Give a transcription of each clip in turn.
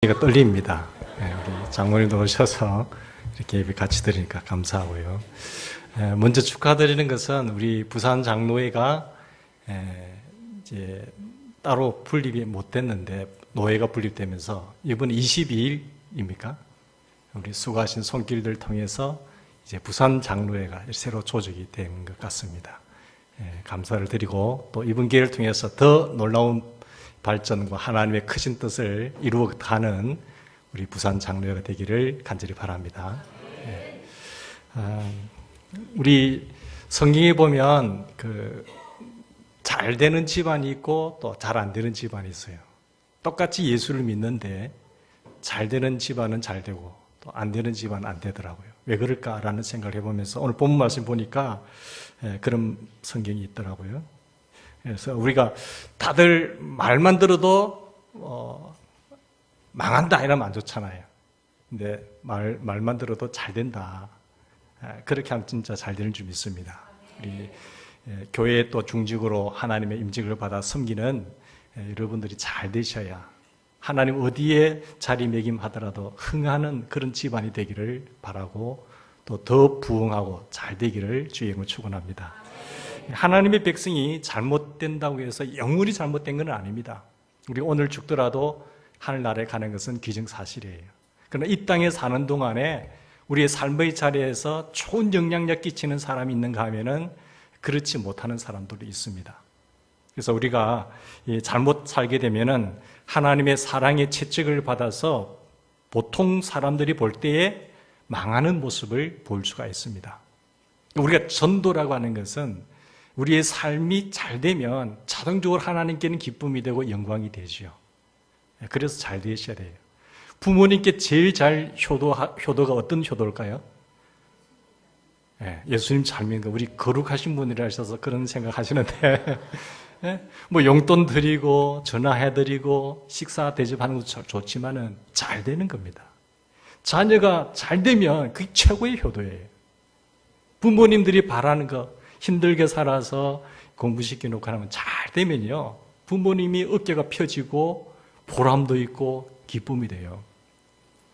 이거 떨립니다. 우리 장모님도 오셔서 이렇게 예배 같이 드리니까 감사하고요. 먼저 축하드리는 것은 우리 부산 장로회가 이제 따로 분립이 못 됐는데 노회가 분립되면서 이번 22일입니까? 우리 수고하신 손길들 통해서 이제 부산 장로회가 새로 조직이 된 것 같습니다. 감사를 드리고 또 이번 기회를 통해서 더 놀라운 발전과 하나님의 크신 뜻을 이루어가는 우리 부산 장로회가 되기를 간절히 바랍니다. 우리 성경에 보면 잘 되는 집안이 있고 또 잘 안 되는 집안이 있어요. 똑같이 예수를 믿는데 잘 되는 집안은 잘 되고 또 안 되는 집안은 안 되더라고요. 왜 그럴까라는 생각을 해보면서 오늘 본문 말씀 보니까 그런 성경이 있더라고요. 그래서 우리가 다들 말만 들어도 망한다 이러면 안 좋잖아요. 근데 말만 들어도 잘 된다. 그렇게 하면 진짜 잘 되는 줄 믿습니다. 우리 교회에 또 중직으로 하나님의 임직을 받아 섬기는 여러분들이 잘 되셔야 하나님 어디에 자리매김하더라도 흥하는 그런 집안이 되기를 바라고 또 더 부흥하고 잘 되기를 주의 이름으로 축원합니다. 하나님의 백성이 잘못된다고 해서 영원히 잘못된 건 아닙니다. 우리 오늘 죽더라도 하늘나라에 가는 것은 기정사실이에요. 그러나 이 땅에 사는 동안에 우리의 삶의 자리에서 좋은 영향력 끼치는 사람이 있는가 하면은 그렇지 못하는 사람들도 있습니다. 그래서 우리가 잘못 살게 되면은 하나님의 사랑의 채찍을 받아서 보통 사람들이 볼 때에 망하는 모습을 볼 수가 있습니다. 우리가 전도라고 하는 것은 우리의 삶이 잘 되면 자동적으로 하나님께는 기쁨이 되고 영광이 되죠. 그래서 잘 되셔야 돼요. 부모님께 제일 잘 효도가 어떤 효도일까요? 예수님 잘 믿는 거, 우리 거룩하신 분이라 하셔서 그런 생각 하시는데, 뭐 용돈 드리고, 전화해드리고, 식사 대접하는 것도 좋지만은 잘 되는 겁니다. 자녀가 잘 되면 그게 최고의 효도예요. 부모님들이 바라는 거, 힘들게 살아서 공부시켜놓고 하면 잘 되면요, 부모님이 어깨가 펴지고, 보람도 있고, 기쁨이 돼요.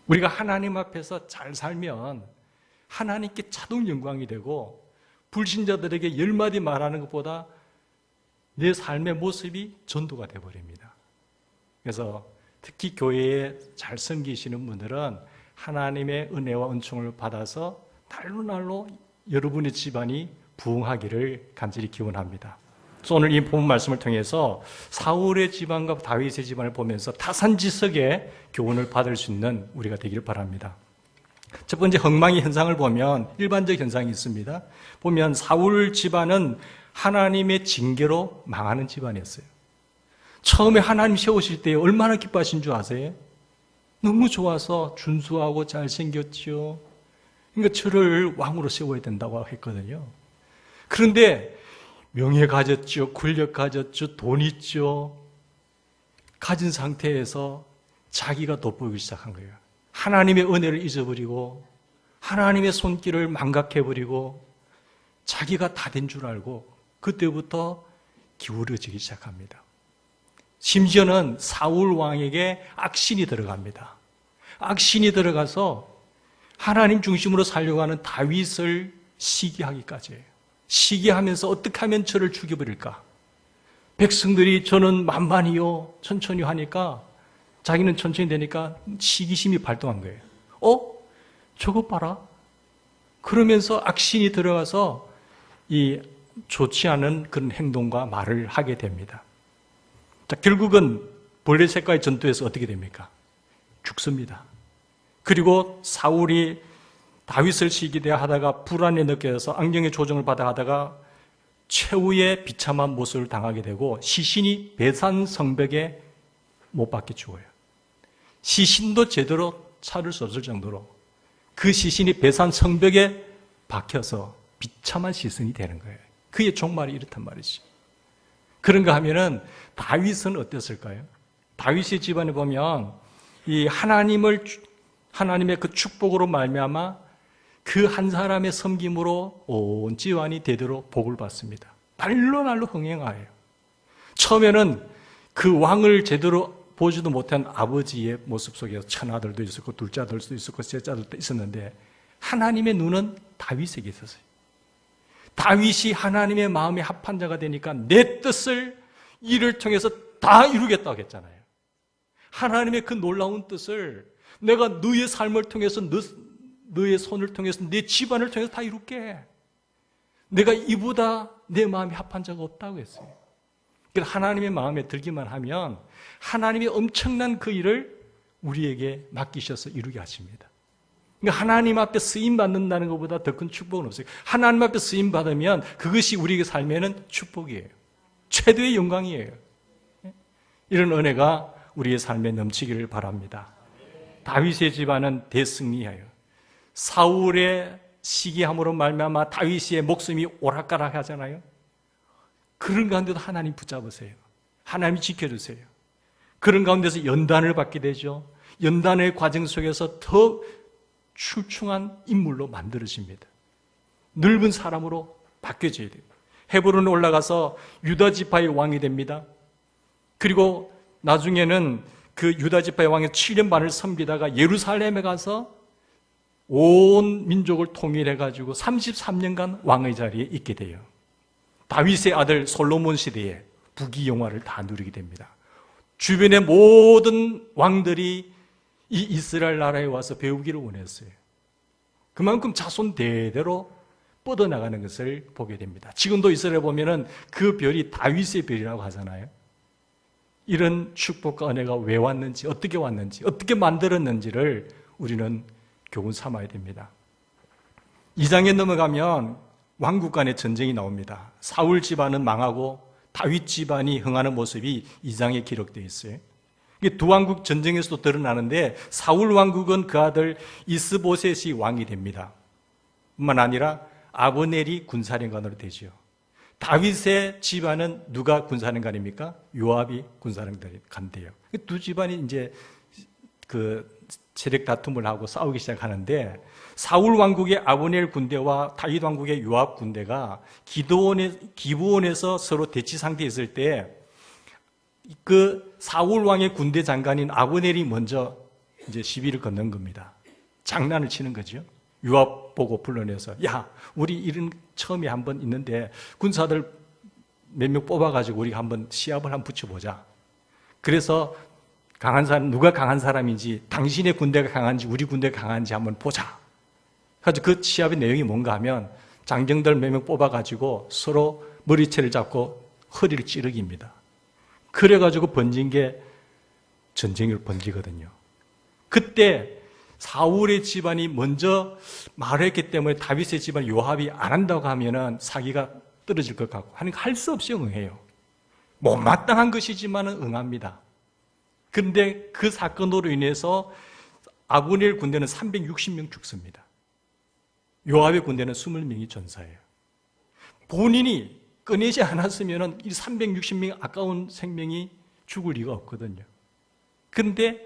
우리가 하나님 앞에서 잘 살면 하나님께 자동 영광이 되고 불신자들에게 10마디 말하는 것보다 내 삶의 모습이 전도가 되어버립니다. 그래서 특히 교회에 잘 섬기시는 분들은 하나님의 은혜와 은총을 받아서 날로 여러분의 집안이 부흥하기를 간절히 기원합니다. 그래서 오늘 이 본문 말씀을 통해서 사울의 집안과 다윗의 집안을 보면서 타산지석의 교훈을 받을 수 있는 우리가 되기를 바랍니다. 첫 번째 흥망의 현상을 보면 일반적 현상이 있습니다. 보면 사울 집안은 하나님의 징계로 망하는 집안이었어요. 처음에 하나님 세우실 때 얼마나 기뻐하신 줄 아세요? 너무 좋아서 준수하고 잘생겼죠. 그러니까 저를 왕으로 세워야 된다고 했거든요. 그런데 명예 가졌죠. 권력 가졌죠. 돈 있죠. 가진 상태에서 자기가 돋보이기 시작한 거예요. 하나님의 은혜를 잊어버리고 하나님의 손길을 망각해버리고 자기가 다 된 줄 알고 그때부터 기울어지기 시작합니다. 심지어는 사울 왕에게 악신이 들어갑니다. 악신이 들어가서 하나님 중심으로 살려고 하는 다윗을 시기하기까지 해요. 시기하면서 어떻게 하면 저를 죽여버릴까? 백성들이 저는 만만히요 천천히 하니까 자기는 천천히 되니까 시기심이 발동한 거예요. 저것 봐라. 그러면서 악신이 들어가서 이 좋지 않은 그런 행동과 말을 하게 됩니다. 자, 결국은 블레셋과의 전투에서 어떻게 됩니까? 죽습니다. 그리고 사울이 다윗을 시기대하 하다가 불안에 느껴서 악령의 조정을 받아 하다가 최후의 비참한 모습을 당하게 되고 시신이 베산 성벽에 못 박혀 죽어요. 시신도 제대로 찾을 수 없을 정도로 그 시신이 베산 성벽에 박혀서 비참한 시신이 되는 거예요. 그의 종말이 이렇단 말이죠. 그런가 하면은 다윗은 어땠을까요? 다윗의 집안에 보면 이 하나님의 그 축복으로 말미암아 그 한 사람의 섬김으로 온 집안이 대대로 복을 받습니다. 날로 흥행하여요. 처음에는 그 왕을 제대로 보지도 못한 아버지의 모습 속에서 천아들도 있었고 둘째 아들도 있었고 셋째 아들도 있었는데 하나님의 눈은 다윗에게 있었어요. 다윗이 하나님의 마음에 합한 자가 되니까 내 뜻을 이를 통해서 다 이루겠다고 했잖아요. 하나님의 그 놀라운 뜻을 내가 너의 삶을 통해서 너의 손을 통해서 내 집안을 통해서 다 이룰게. 내가 이보다 내 마음에 합한 자가 없다고 했어요. 그래서 하나님의 마음에 들기만 하면 하나님이 엄청난 그 일을 우리에게 맡기셔서 이루게 하십니다. 그러니까 하나님 앞에 쓰임 받는다는 것보다 더 큰 축복은 없어요. 하나님 앞에 쓰임 받으면 그것이 우리에게 삶에는 축복이에요. 최대의 영광이에요. 이런 은혜가 우리의 삶에 넘치기를 바랍니다. 다윗의 집안은 대승리하여 사울의 시기함으로 말미암아 다윗의 목숨이 오락가락하잖아요. 그런 가운데도 하나님 붙잡으세요. 하나님이 지켜주세요. 그런 가운데서 연단을 받게 되죠. 연단의 과정 속에서 더 출중한 인물로 만들어집니다. 넓은 사람으로 바뀌어져야 돼요. 헤브론에 올라가서 유다 지파의 왕이 됩니다. 그리고 나중에는 그 유다 지파의 왕의 7년 반을 섬기다가 예루살렘에 가서 온 민족을 통일해가지고 33년간 왕의 자리에 있게 돼요. 다윗의 아들 솔로몬 시대에 부귀영화를 다 누리게 됩니다. 주변의 모든 왕들이 이 이스라엘 나라에 와서 배우기를 원했어요. 그만큼 자손 대대로 뻗어나가는 것을 보게 됩니다. 지금도 이스라엘에 보면은 그 별이 다윗의 별이라고 하잖아요. 이런 축복과 은혜가 왜 왔는지, 어떻게 만들었는지를 우리는 교훈 삼아야 됩니다. 2장에 넘어가면 왕국 간의 전쟁이 나옵니다. 사울 집안은 망하고 다윗 집안이 흥하는 모습이 2장에 기록되어 있어요. 이게 두 왕국 전쟁에서도 드러나는데 사울 왕국은 그 아들 이스보셋이 왕이 됩니다. 뿐만 아니라 아브넬이 군사령관으로 되죠. 다윗의 집안은 누가 군사령관입니까? 요압이 군사령관 돼요. 두 집안이 이제 그 세력 다툼을 하고 싸우기 시작하는데 사울 왕국의 아브넬 군대와 다윗 왕국의 요압 군대가 기브온에서 서로 대치 상태에 있을 때 그 사울 왕의 군대 장관인 아브넬이 먼저 이제 시비를 거는 겁니다. 장난을 치는 거죠. 요압 보고 불러내서 야, 우리 이런 처음에 한번 있는데 군사들 몇 명 뽑아가지고 우리가 한번 시합을 한번 붙여보자. 그래서 강한 사람, 누가 강한 사람인지, 당신의 군대가 강한지 우리 군대가 강한지 한번 보자. 그래서 그 시합의 내용이 뭔가 하면 장정들 몇 명 뽑아가지고 서로 머리채를 잡고 허리를 찌르기입니다. 그래가지고 번진 게 전쟁으로 번지거든요. 그때 사울의 집안이 먼저 말을 했기 때문에 다윗의 집안 요압이 안 한다고 하면은 사기가 떨어질 것 같고 하니까 할 수 없이 응해요. 못마땅한 것이지만은 응합니다. 그런데 그 사건으로 인해서 아브넬 군대는 360명 죽습니다. 요압의 군대는 20명이 전사해요. 본인이 꺼내지 않았으면 이 360명 아까운 생명이 죽을 리가 없거든요. 그런데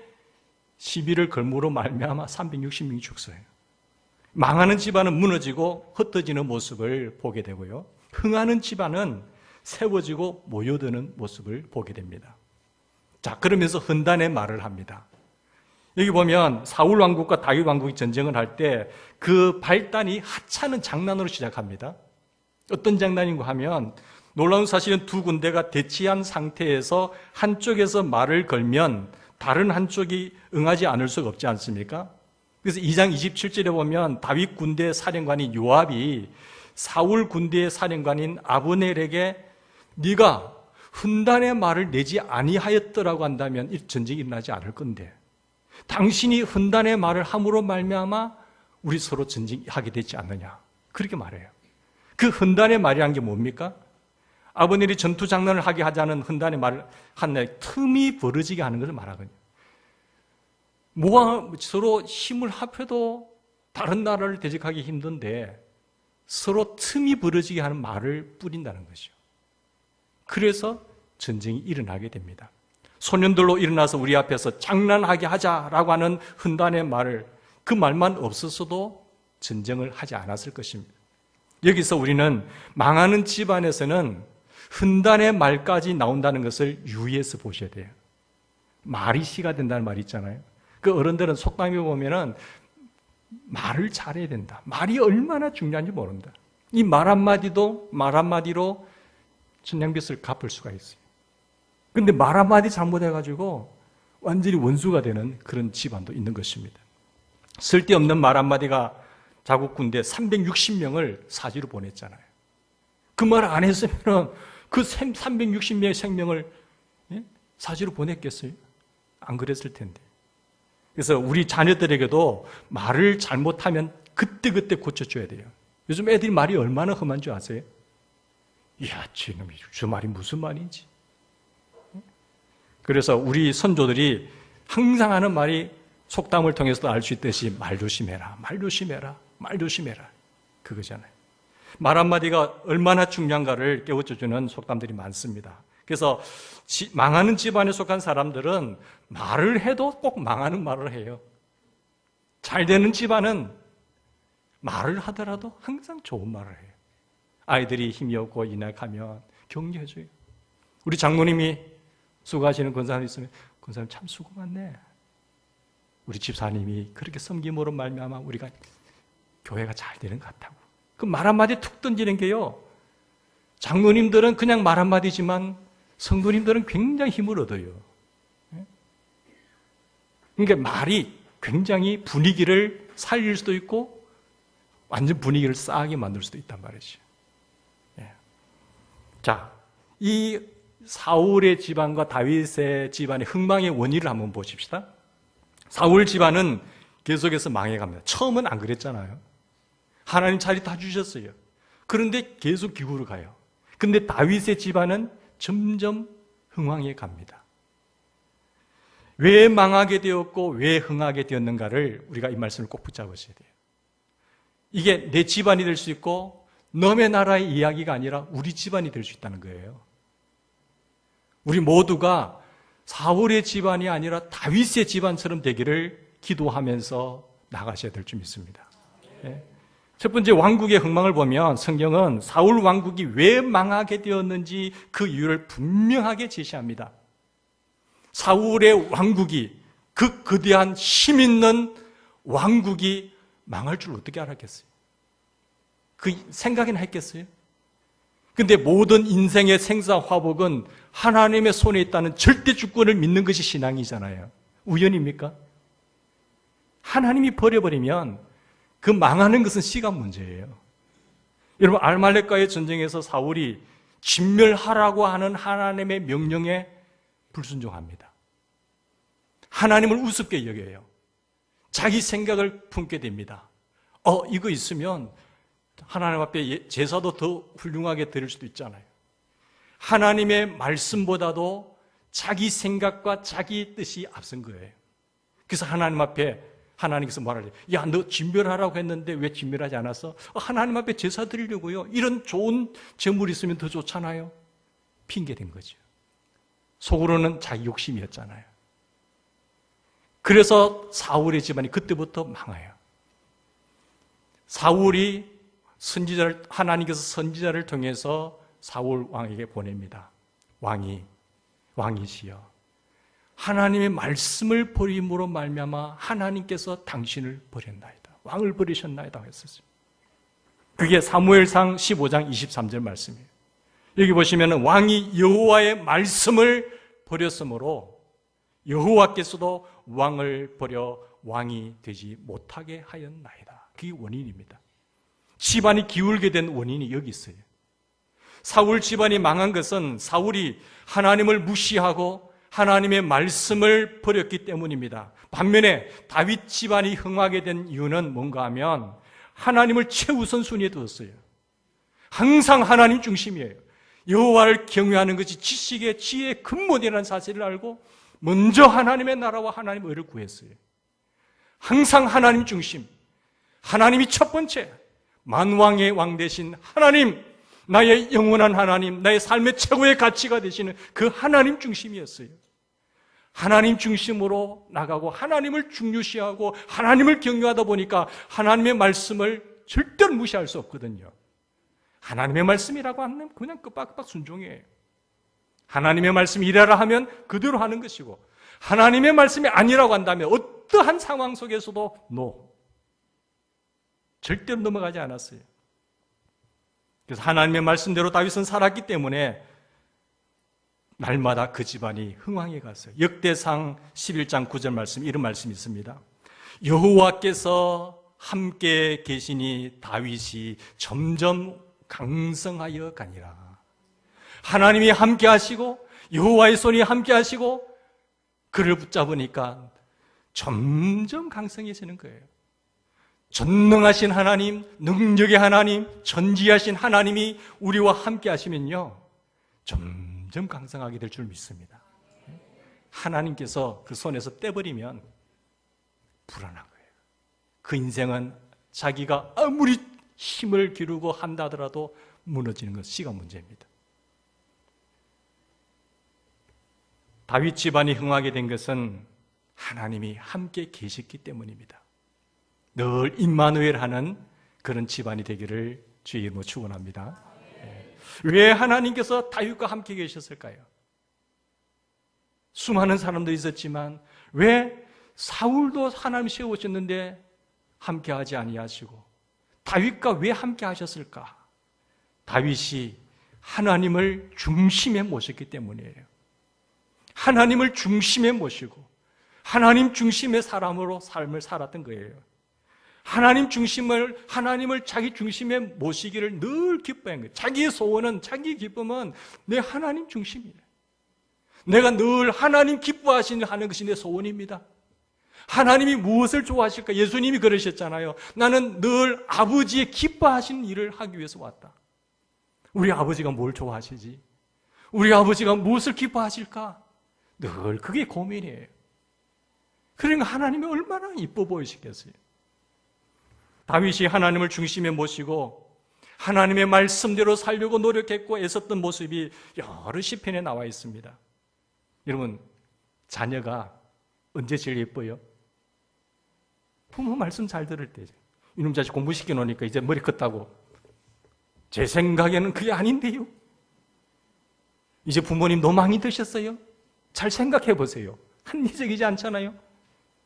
시비를 걸므로 말미암아 360명이 죽어요. 망하는 집안은 무너지고 흩어지는 모습을 보게 되고요. 흥하는 집안은 세워지고 모여드는 모습을 보게 됩니다. 자, 그러면서 헌단의 말을 합니다. 여기 보면 사울 왕국과 다윗 왕국이 전쟁을 할 때 그 발단이 하찮은 장난으로 시작합니다. 어떤 장난인가 하면 놀라운 사실은 두 군대가 대치한 상태에서 한쪽에서 말을 걸면 다른 한쪽이 응하지 않을 수가 없지 않습니까? 그래서 2장 27절에 보면 다윗 군대 사령관인 요압이 사울 군대의 사령관인 아브넬에게 네가 헌단의 말을 내지 아니하였더라고 한다면 이 전쟁이 일어나지 않을 건데 당신이 헌단의 말을 함으로 말미암아 우리 서로 전쟁하게 되지 않느냐 그렇게 말해요. 그 헌단의 말이란 게 뭡니까? 아브넬이 전투 장난을 하게 하자는 헌단의 말을 한 날 틈이 벌어지게 하는 것을 말하거든요. 서로 힘을 합해도 다른 나라를 대적하기 힘든데 서로 틈이 벌어지게 하는 말을 뿌린다는 것이죠. 그래서 전쟁이 일어나게 됩니다. 소년들로 일어나서 우리 앞에서 장난하게 하자라고 하는 헌단의 말을 그 말만 없었어도 전쟁을 하지 않았을 것입니다. 여기서 우리는 망하는 집안에서는 헌단의 말까지 나온다는 것을 유의해서 보셔야 돼요. 말이 씨가 된다는 말이 있잖아요. 그 어른들은 속담에 보면은 말을 잘해야 된다. 말이 얼마나 중요한지 모른다. 이 말 한마디로 천냥빚을 갚을 수가 있어요. 근데 말 한마디 잘못해가지고 완전히 원수가 되는 그런 집안도 있는 것입니다. 쓸데없는 말 한마디가 자국 군대 360명을 사지로 보냈잖아요. 그 말 안 했으면 그 360명의 생명을 사지로 보냈겠어요? 안 그랬을 텐데. 그래서 우리 자녀들에게도 말을 잘못하면 그때그때 고쳐줘야 돼요. 요즘 애들이 말이 얼마나 험한 줄 아세요? 이야, 저놈이 저 말이 무슨 말인지. 그래서 우리 선조들이 항상 하는 말이 속담을 통해서도 알 수 있듯이 말 조심해라, 말 조심해라, 말 조심해라. 그거잖아요. 말 한마디가 얼마나 중요한가를 깨우쳐주는 속담들이 많습니다. 그래서 망하는 집안에 속한 사람들은 말을 해도 꼭 망하는 말을 해요. 잘 되는 집안은 말을 하더라도 항상 좋은 말을 해요. 아이들이 힘이 없고 인학하면 격려해줘요. 우리 장모님이 수고하시는 권사님 있으면 권사님 참 수고 많네. 우리 집사님이 그렇게 섬김으로 말미암아 우리가 교회가 잘 되는 것 같다고. 그 말 한마디 툭 던지는 게요. 장로님들은 그냥 말 한마디지만 성도님들은 굉장히 힘을 얻어요. 그러니까 말이 굉장히 분위기를 살릴 수도 있고 완전 분위기를 싸하게 만들 수도 있단 말이죠. 자, 이 사울의 집안과 다윗의 집안의 흥망의 원인을 한번 보십시다. 사울 집안은 계속해서 망해갑니다. 처음은 안 그랬잖아요. 하나님 자리 다 주셨어요. 그런데 계속 기울어 가요. 근데 다윗의 집안은 점점 흥황해 갑니다. 왜 망하게 되었고 왜 흥하게 되었는가를 우리가 이 말씀을 꼭 붙잡으셔야 돼요. 이게 내 집안이 될 수 있고 너의 나라의 이야기가 아니라 우리 집안이 될 수 있다는 거예요. 우리 모두가 사울의 집안이 아니라 다윗의 집안처럼 되기를 기도하면서 나가셔야 될 줄 믿습니다. 첫 번째 왕국의 흥망을 보면 성경은 사울 왕국이 왜 망하게 되었는지 그 이유를 분명하게 제시합니다. 사울의 왕국이 그 거대한 힘 있는 왕국이 망할 줄 어떻게 알았겠어요? 그 생각이나 했겠어요? 근데 모든 인생의 생사화복은 하나님의 손에 있다는 절대 주권을 믿는 것이 신앙이잖아요. 우연입니까? 하나님이 버려버리면 그 망하는 것은 시간 문제예요. 여러분, 알말렉과의 전쟁에서 사울이 진멸하라고 하는 하나님의 명령에 불순종합니다. 하나님을 우습게 여겨요. 자기 생각을 품게 됩니다. 이거 있으면 하나님 앞에 제사도 더 훌륭하게 드릴 수도 있잖아요. 하나님의 말씀보다도 자기 생각과 자기 뜻이 앞선 거예요. 그래서 하나님 앞에 하나님께서 말하죠. 야, 너 진멸하라고 했는데 왜 진멸하지 않았어? 하나님 앞에 제사 드리려고요. 이런 좋은 제물이 있으면 더 좋잖아요. 핑계된 거죠. 속으로는 자기 욕심이었잖아요. 그래서 사울의 집안이 그때부터 망해요. 사울이 하나님께서 선지자를 통해서 사울 왕에게 보냅니다. 왕이시여, 하나님의 말씀을 버림으로 말미암아 하나님께서 당신을 버렸나이다. 왕을 버리셨나이다 했었어요. 그게 사무엘상 15장 23절 말씀이에요. 여기 보시면 왕이 여호와의 말씀을 버렸으므로 여호와께서도 왕을 버려 왕이 되지 못하게 하였나이다. 그게 원인입니다. 집안이 기울게 된 원인이 여기 있어요. 사울 집안이 망한 것은 사울이 하나님을 무시하고 하나님의 말씀을 버렸기 때문입니다. 반면에 다윗 집안이 흥하게 된 이유는 뭔가 하면 하나님을 최우선순위에 두었어요. 항상 하나님 중심이에요. 여호와를 경외하는 것이 지식의 지혜의 근본이라는 사실을 알고 먼저 하나님의 나라와 하나님의 의를 구했어요. 항상 하나님 중심, 하나님이 첫 번째, 만왕의 왕 되신 하나님, 나의 영원한 하나님, 나의 삶의 최고의 가치가 되시는 그 하나님 중심이었어요. 하나님 중심으로 나가고 하나님을 중요시하고 하나님을 경외하다 보니까 하나님의 말씀을 절대로 무시할 수 없거든요. 하나님의 말씀이라고 하면 그냥 끄박끄박 순종이에요. 하나님의 말씀 일하라 하면 그대로 하는 것이고, 하나님의 말씀이 아니라고 한다면 어떠한 상황 속에서도 절대로 넘어가지 않았어요. 그래서 하나님의 말씀대로 다윗은 살았기 때문에 날마다 그 집안이 흥왕해 갔어요. 역대상 11장 9절 말씀, 이런 말씀이 있습니다. 여호와께서 함께 계시니 다윗이 점점 강성하여 가니라. 하나님이 함께 하시고 여호와의 손이 함께 하시고 그를 붙잡으니까 점점 강성해지는 거예요. 전능하신 하나님, 능력의 하나님, 전지하신 하나님이 우리와 함께 하시면요, 점점 강성하게 될 줄 믿습니다. 하나님께서 그 손에서 떼버리면 불안한 거예요. 그 인생은 자기가 아무리 힘을 기르고 한다 하더라도 무너지는 건 시간 문제입니다. 다윗 집안이 흥하게 된 것은 하나님이 함께 계셨기 때문입니다. 늘 임마누엘 하는 그런 집안이 되기를 주의 이름으로 축원합니다. 왜 하나님께서 다윗과 함께 계셨을까요? 수많은 사람도 있었지만 왜 사울도 하나님 세우셨는데 함께하지 아니하시고 다윗과 왜 함께 하셨을까? 다윗이 하나님을 중심에 모셨기 때문이에요. 하나님을 중심에 모시고 하나님 중심의 사람으로 삶을 살았던 거예요. 하나님을 자기 중심에 모시기를 늘 기뻐한 거예요. 자기의 소원은, 자기의 기쁨은 내 하나님 중심이에요. 내가 늘 하나님 기뻐하시는 하는 것이 내 소원입니다. 하나님이 무엇을 좋아하실까? 예수님이 그러셨잖아요. 나는 늘 아버지의 기뻐하시는 일을 하기 위해서 왔다. 우리 아버지가 뭘 좋아하시지? 우리 아버지가 무엇을 기뻐하실까? 늘 그게 고민이에요. 그러니까 하나님이 얼마나 이뻐 보이시겠어요? 다윗이 하나님을 중심에 모시고 하나님의 말씀대로 살려고 노력했고 애썼던 모습이 여러 시편에 나와 있습니다. 여러분, 자녀가 언제 제일 예뻐요? 부모 말씀 잘 들을 때죠. 이놈 자식 공부시켜 놓으니까 이제 머리 컸다고. 제 생각에는 그게 아닌데요. 이제 부모님 너무 많이 드셨어요? 잘 생각해 보세요. 합리적이지 않잖아요?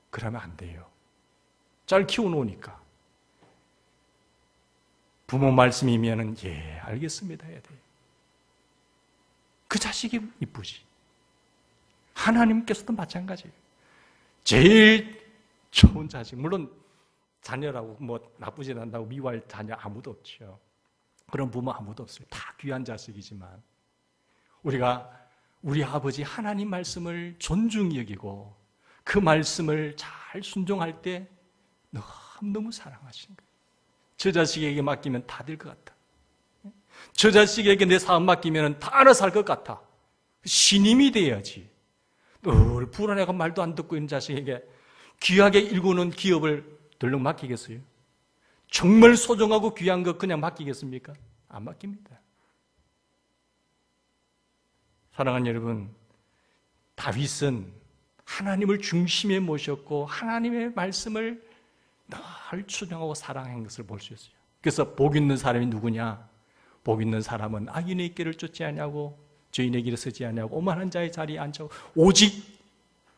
그러면 안 돼요. 잘 키워놓으니까. 부모 말씀이면은 예, 알겠습니다 해야 돼요. 그 자식이 이쁘지. 하나님께서도 마찬가지예요. 제일 좋은 자식, 물론 자녀라고 뭐 나쁘지 않다고 미워할 자녀 아무도 없죠. 그런 부모 아무도 없어요. 다 귀한 자식이지만 우리가 우리 아버지 하나님 말씀을 존중히 여기고 그 말씀을 잘 순종할 때 너무 사랑하신 거예요. 저 자식에게 맡기면 다 될 것 같아. 저 자식에게 내 사업 맡기면 다 알아서 할 것 같아. 신임이 돼야지. 늘 불안해가 말도 안 듣고 있는 자식에게 귀하게 일구는 기업을 덜렁 맡기겠어요? 정말 소중하고 귀한 거 그냥 맡기겠습니까? 안 맡깁니다. 사랑하는 여러분, 다윗은 하나님을 중심에 모셨고 하나님의 말씀을 늘 추정하고 사랑한 것을 볼 수 있어요. 그래서 복 있는 사람이 누구냐? 복 있는 사람은 악인의 길을 쫓지 아니하고 죄인의 길을 서지 아니하고 오만한 자의 자리에 앉고 오직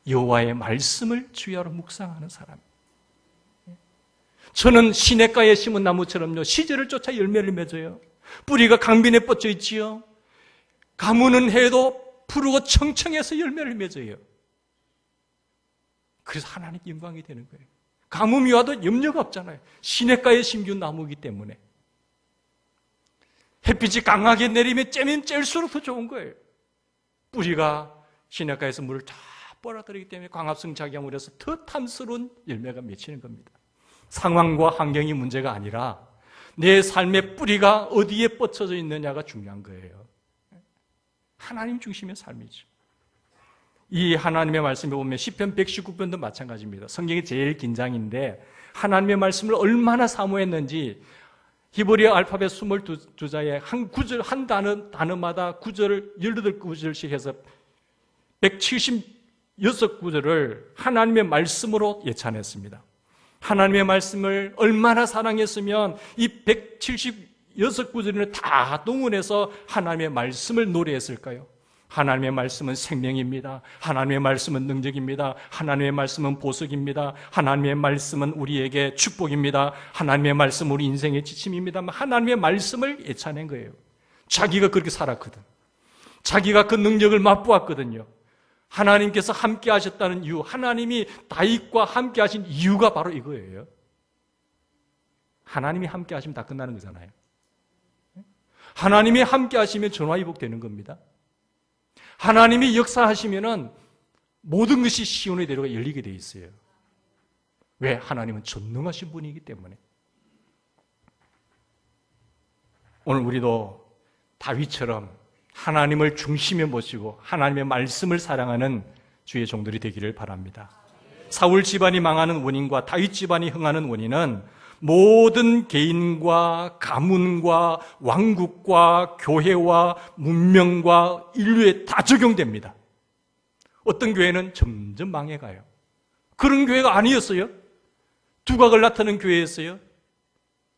여호와의 말씀을 주야로 묵상하는 사람. 저는 시냇가에 심은 나무처럼요, 시절을 쫓아 열매를 맺어요. 뿌리가 강변에 뻗쳐 있지요. 가무는 해도 푸르고 청청해서 열매를 맺어요. 그래서 하나님 영광이 되는 거예요. 가뭄이 와도 염려가 없잖아요. 시냇가에 심긴 나무이기 때문에. 햇빛이 강하게 내리면 쬐면 쬐일수록 더 좋은 거예요. 뿌리가 시냇가에서 물을 다 빨아들이기 때문에 광합성 작용을 해서 더 탐스러운 열매가 맺히는 겁니다. 상황과 환경이 문제가 아니라 내 삶의 뿌리가 어디에 뻗쳐져 있느냐가 중요한 거예요. 하나님 중심의 삶이죠. 이 하나님의 말씀에 보면 시편 119편도 마찬가지입니다. 성경이 제일 긴 장인데 하나님의 말씀을 얼마나 사모했는지 히브리어 알파벳 22자에 한 구절, 한 단어마다 구절을 18구절씩 해서 176구절을 하나님의 말씀으로 예찬했습니다. 하나님의 말씀을 얼마나 사랑했으면 이 176구절을 다 동원해서 하나님의 말씀을 노래했을까요? 하나님의 말씀은 생명입니다. 하나님의 말씀은 능력입니다. 하나님의 말씀은 보석입니다. 하나님의 말씀은 우리에게 축복입니다. 하나님의 말씀은 우리 인생의 지침입니다. 하나님의 말씀을 예찬한 거예요. 자기가 그렇게 살았거든. 자기가 그 능력을 맛보았거든요. 하나님께서 함께 하셨다는 이유, 하나님이 다윗과 함께 하신 이유가 바로 이거예요. 하나님이 함께 하시면 다 끝나는 거잖아요. 하나님이 함께 하시면 전화위복되는 겁니다. 하나님이 역사하시면은 모든 것이 시온의 대로가 열리게 돼 있어요. 왜? 하나님은 전능하신 분이기 때문에. 오늘 우리도 다윗처럼 하나님을 중심에 모시고 하나님의 말씀을 사랑하는 주의 종들이 되기를 바랍니다. 사울 집안이 망하는 원인과 다윗 집안이 흥하는 원인은 모든 개인과 가문과 왕국과 교회와 문명과 인류에 다 적용됩니다. 어떤 교회는 점점 망해가요. 그런 교회가 아니었어요. 두각을 나타내는 교회였어요.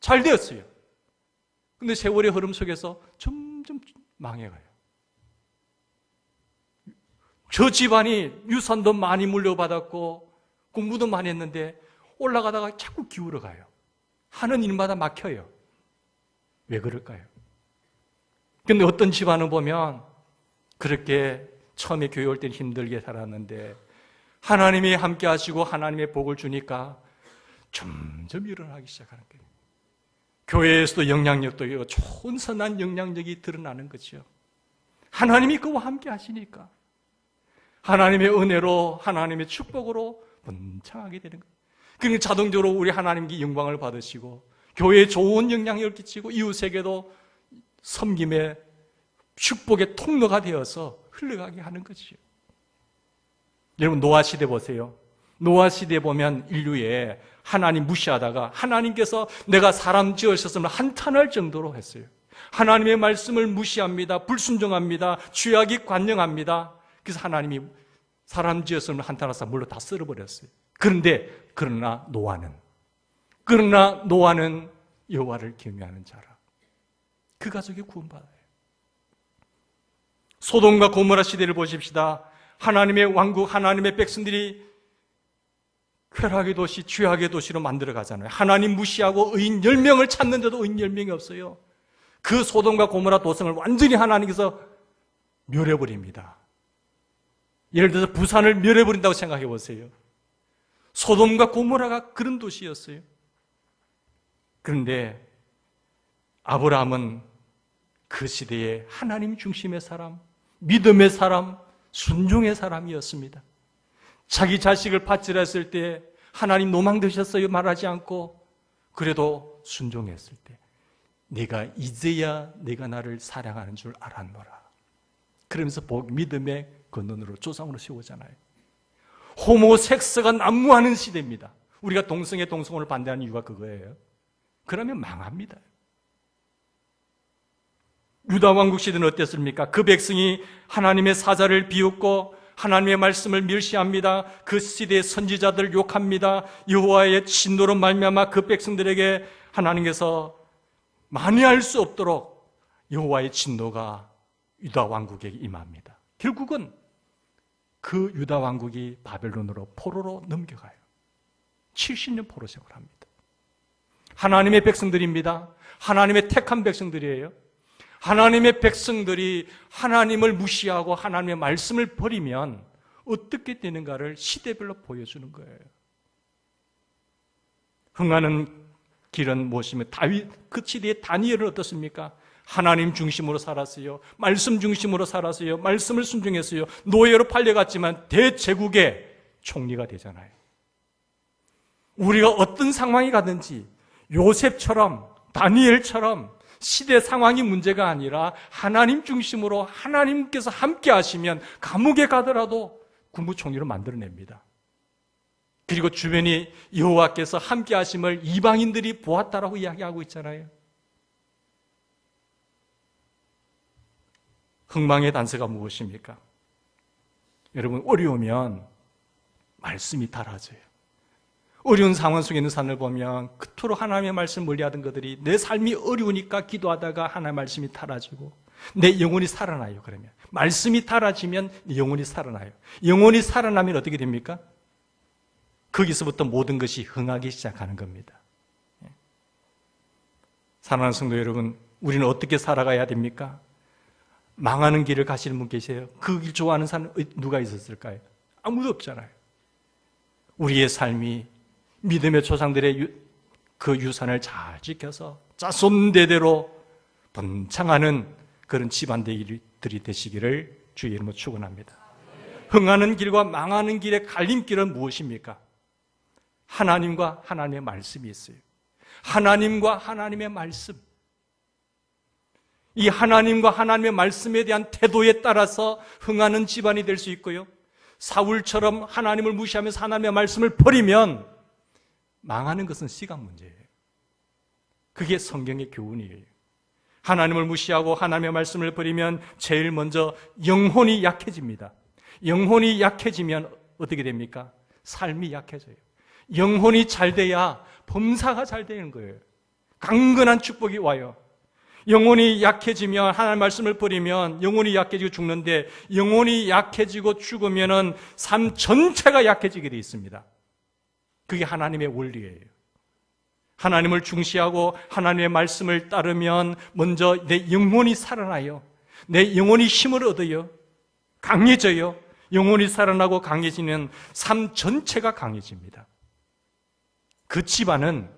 잘 되었어요. 근데 세월의 흐름 속에서 점점 망해가요. 저 집안이 유산도 많이 물려받았고 공부도 많이 했는데 올라가다가 자꾸 기울어가요. 하는 일마다 막혀요. 왜 그럴까요? 근데 어떤 집안은 보면 그렇게 처음에 교회 올 때는 힘들게 살았는데 하나님이 함께 하시고 하나님의 복을 주니까 점점 일어나기 시작하는 거예요. 교회에서도 영향력도 있고 좋은 선한 영향력이 드러나는 거죠. 하나님이 그와 함께 하시니까 하나님의 은혜로 하나님의 축복으로 번창하게 되는 거예요. 그러니까 자동적으로 우리 하나님께 영광을 받으시고 교회에 좋은 영향력을 끼치고 이웃에게도 섬김의 축복의 통로가 되어서 흘러가게 하는 것이죠. 여러분 노아 시대 보세요. 노아 시대에 보면 인류에 하나님 무시하다가 하나님께서 내가 사람 지으셨으면 한탄할 정도로 했어요. 하나님의 말씀을 무시합니다. 불순종합니다. 죄악이 관영합니다. 그래서 하나님이 사람 지었으면 한탄하사 물로 다 쓸어버렸어요. 그러나 노아는 여호와를 경외하는 자라. 그 가족이 구원받아요. 소돔과 고모라 시대를 보십시다. 하나님의 왕국, 하나님의 백성들이 쾌락의 도시, 죄악의 도시로 만들어 가잖아요. 하나님 무시하고 의인 10명을 찾는데도 의인 10명이 없어요. 그 소돔과 고모라 도성을 완전히 하나님께서 멸해버립니다. 예를 들어서 부산을 멸해버린다고 생각해 보세요. 소돔과 고모라가 그런 도시였어요. 그런데 아브라함은 그 시대에 하나님 중심의 사람, 믿음의 사람, 순종의 사람이었습니다. 자기 자식을 바치라 했을 때 하나님 노망 되셨어요 말하지 않고 그래도 순종했을 때 내가 이제야 내가 나를 사랑하는 줄 알았노라. 그러면서 믿음의 근원으로 조상으로 세우잖아요. 호모섹스가 난무하는 시대입니다. 우리가 동성애 동성혼을 반대하는 이유가 그거예요. 그러면 망합니다. 유다 왕국 시대는 어땠습니까? 그 백성이 하나님의 사자를 비웃고 하나님의 말씀을 멸시합니다. 그 시대의 선지자들을 욕합니다. 여호와의 진노로 말미암아 그 백성들에게 하나님께서 만회할 수 없도록 여호와의 진노가 유다 왕국에게 임합니다. 결국은 그 유다 왕국이 바벨론으로 포로로 넘겨가요. 70년 포로 생활을 합니다. 하나님의 백성들입니다. 하나님의 택한 백성들이에요. 하나님의 백성들이 하나님을 무시하고 하나님의 말씀을 버리면 어떻게 되는가를 시대별로 보여주는 거예요. 흥하는 길은 무엇이며 다윗 그 시대의 다니엘은 어떻습니까? 하나님 중심으로 살았어요. 말씀 중심으로 살았어요. 말씀을 순종했어요. 노예로 팔려갔지만 대제국의 총리가 되잖아요. 우리가 어떤 상황이 가든지 요셉처럼 다니엘처럼 시대 상황이 문제가 아니라 하나님 중심으로 하나님께서 함께 하시면 감옥에 가더라도 국무총리로 만들어냅니다. 그리고 주변이 여호와께서 함께 하심을 이방인들이 보았다라고 이야기하고 있잖아요. 흥망의 단서가 무엇입니까? 여러분 어려우면 말씀이 달아져요. 어려운 상황 속에 있는 사람을 보면 그토록 하나님의 말씀을 멀리하던 것들이 내 삶이 어려우니까 기도하다가 하나님의 말씀이 달아지고 내 영혼이 살아나요. 그러면 말씀이 달아지면 영혼이 살아나요. 영혼이 살아나면 어떻게 됩니까? 거기서부터 모든 것이 흥하기 시작하는 겁니다. 사랑하는 성도 여러분, 우리는 어떻게 살아가야 됩니까? 망하는 길을 가시는 분 계세요? 그 길 좋아하는 사람 누가 있었을까요? 아무도 없잖아요. 우리의 삶이 믿음의 조상들의 그 유산을 잘 지켜서 자손대대로 번창하는 그런 집안들이 되시기를 주의 이름으로 축원합니다. 흥하는 길과 망하는 길의 갈림길은 무엇입니까? 하나님과 하나님의 말씀이 있어요. 하나님과 하나님의 말씀. 이 하나님과 하나님의 말씀에 대한 태도에 따라서 흥하는 집안이 될 수 있고요. 사울처럼 하나님을 무시하면서 하나님의 말씀을 버리면 망하는 것은 시간 문제예요. 그게 성경의 교훈이에요. 하나님을 무시하고 하나님의 말씀을 버리면 제일 먼저 영혼이 약해집니다. 영혼이 약해지면 어떻게 됩니까? 삶이 약해져요. 영혼이 잘 돼야 범사가 잘 되는 거예요. 강건한 축복이 와요. 영혼이 약해지면 하나님의 말씀을 버리면 영혼이 약해지고 죽는데, 영혼이 약해지고 죽으면 삶 전체가 약해지게 되어 있습니다. 그게 하나님의 원리예요. 하나님을 중시하고 하나님의 말씀을 따르면 먼저 내 영혼이 살아나요. 내 영혼이 힘을 얻어요. 강해져요. 영혼이 살아나고 강해지면 삶 전체가 강해집니다. 그 집안은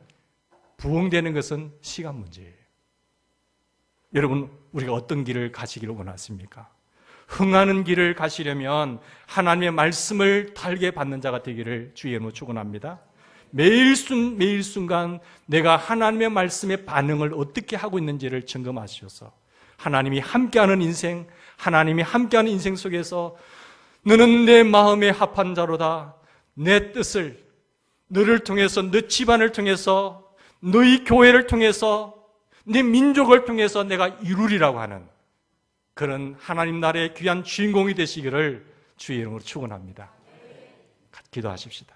부흥되는 것은 시간 문제예요. 여러분, 우리가 어떤 길을 가시기를 원하십니까? 흥하는 길을 가시려면 하나님의 말씀을 달게 받는 자가 되기를 주의 이름으로 축원합니다. 매일 순간 내가 하나님의 말씀에 반응을 어떻게 하고 있는지를 점검하셔서 하나님이 함께하는 인생, 하나님이 함께하는 인생 속에서 너는 내 마음에 합한 자로다. 내 뜻을 너를 통해서, 너 집안을 통해서, 너희 교회를 통해서, 내 민족을 통해서 내가 이루리라고 하는 그런 하나님 나라의 귀한 주인공이 되시기를 주의 이름으로 축원합니다. 기도하십시다.